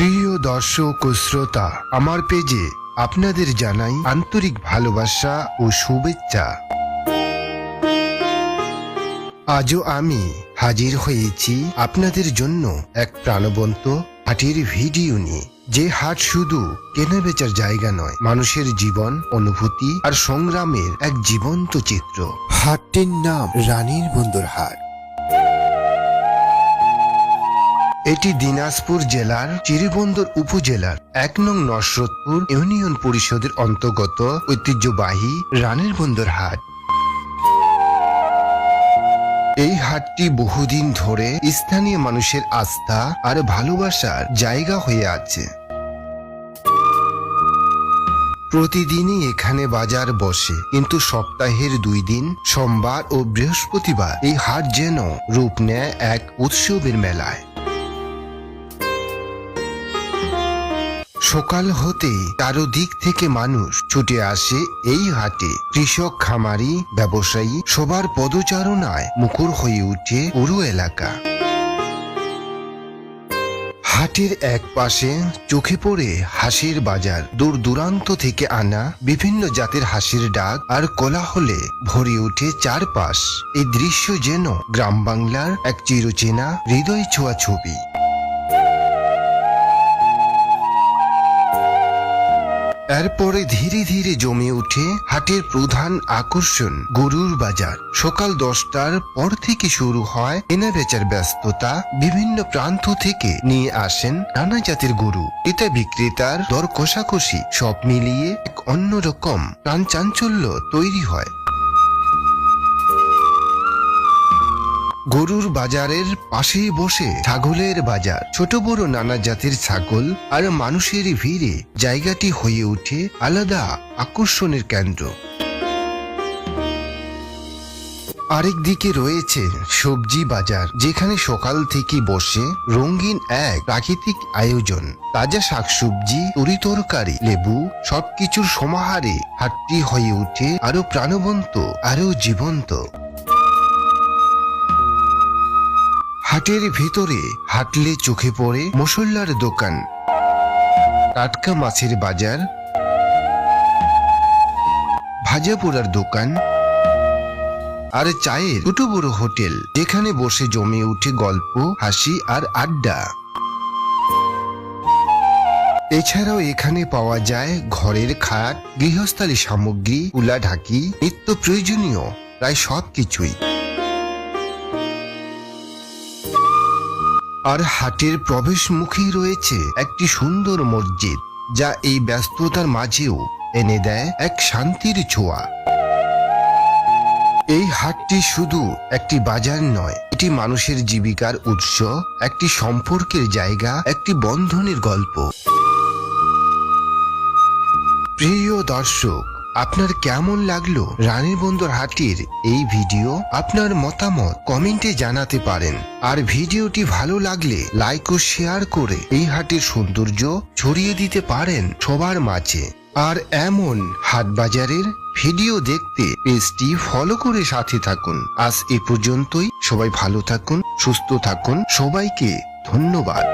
প্রিয় দর্শক ও শ্রোতা, আমার পেজে আপনাদের জানাই আন্তরিক ভালোবাসা ও শুভেচ্ছা। আজও আমি হাজির হয়েছি আপনাদের জন্য এক প্রাণবন্ত হাটের ভিডিও নিয়ে। যে হাট শুধু কেনাবেচার জায়গা নয়, মানুষের জীবন, অনুভূতি আর সংগ্রামের এক জীবন্ত চিত্র। হাটটির নাম রানীর বন্দর হাট। এটি দিনাজপুর জেলার চিরিবন্দর উপজেলার ১ নং নসরতপুর ইউনিয়ন পরিষদের অন্তর্গত ঐতিহ্যবাহী রানীর বন্দর হাট। এই হাটটি বহুদিন ধরে স্থানীয় মানুষের আস্থা আর ভালোবাসার জায়গা হয়ে আছে। প্রতিদিনই এখানে বাজার বসে, কিন্তু সপ্তাহের 2 দিন, সোমবার ও বৃহস্পতিবার, এই হাট যেন রূপ নেয় এক উৎসবের মেলায়। সকাল হতেই চারদিক থেকে মানুষ ছুটে আসে এই হাটে। কৃষক, খামারি, ব্যবসায়ী সবার পদচারণায় মুখর হয়ে উঠে পুরো এলাকা। হাটের এক পাশে চোখে পড়ে হাঁসের বাজার। দূর দূরান্ত থেকে আনা বিভিন্ন জাতের হাঁসের ডাক আর কোলাহলে ভরে ওঠে চারপাশ। এই দৃশ্য যেন গ্রাম বাংলার এক চিরচেনা হৃদয় ছোঁয়া ছবি। এরপরে ধীরে ধীরে জমে উঠে হাটের প্রধান আকর্ষণ গরুর বাজার। সকাল 10টার পর থেকে শুরু হয় কেনাবেচার ব্যস্ততা। বিভিন্ন প্রান্ত থেকে নিয়ে আসেন নানা জাতের গরু। ক্রেতা বিক্রেতার দর কষাকষি, সব মিলিয়ে এক অন্যরকম প্রাণ চাঞ্চল্য তৈরি হয়। গরুর বাজারের পাশেই বসে ছাগলের বাজার। ছোট বড় নানা জাতের ছাগল আর মানুষের ভিড়ে জায়গাটি হয়ে ওঠে আলাদা আকর্ষণের কেন্দ্র। আরেকদিকে রয়েছে সবজি বাজার, যেখানে সকাল থেকে বসে রঙিন এক প্রাকৃতিক আয়োজন। তাজা শাকসবজি, তরিতরকারি, লেবু সবকিছুর সমাহারে হাটটি হয়ে ওঠে আরো প্রাণবন্ত, আরো জীবন্ত। হাটের ভিতরে হাঁটলে চোখে পড়ে মশলার দোকান, টাটকা মাছের বাজার, ভাজা পোড়ার দোকান আর চায়ের ছোট বড় হোটেল, যেখানে বসে জমে উঠে গল্প, হাসি আর আড্ডা। এছাড়াও এখানে পাওয়া যায় ঘরের খাট, গৃহস্থালী সামগ্রী, কুলা ঢাকি, নিত্য প্রয়োজনীয় প্রায় সবকিছুই। আর হাটের প্রবেশ মুখেই রয়েছে একটি সুন্দর মসজিদ, যা এই ব্যস্ততার মাঝেও এনে দেয় এক শান্তির ছোঁয়া। এই হাটটি শুধু একটি বাজার নয়, এটি মানুষের জীবিকার উৎস, একটি সম্পর্কের জায়গা, একটি বন্ধনের গল্প। প্রিয় দর্শক, আপনার কেমন লাগলো রানীর বন্দর হাটের এই ভিডিও? আপনার মতামত কমেন্টে জানাতে পারেন। আর ভিডিওটি ভালো লাগলে লাইক ও শেয়ার করে এই হাটের সৌন্দর্য ছড়িয়ে দিতে পারেন সবার মাঝে। আর এমন হাট বাজারের ভিডিও দেখতে পেজটি ফলো করে সাথে থাকুন। আজ এ পর্যন্তই। সবাই ভালো থাকুন, সুস্থ থাকুন। সবাইকে ধন্যবাদ।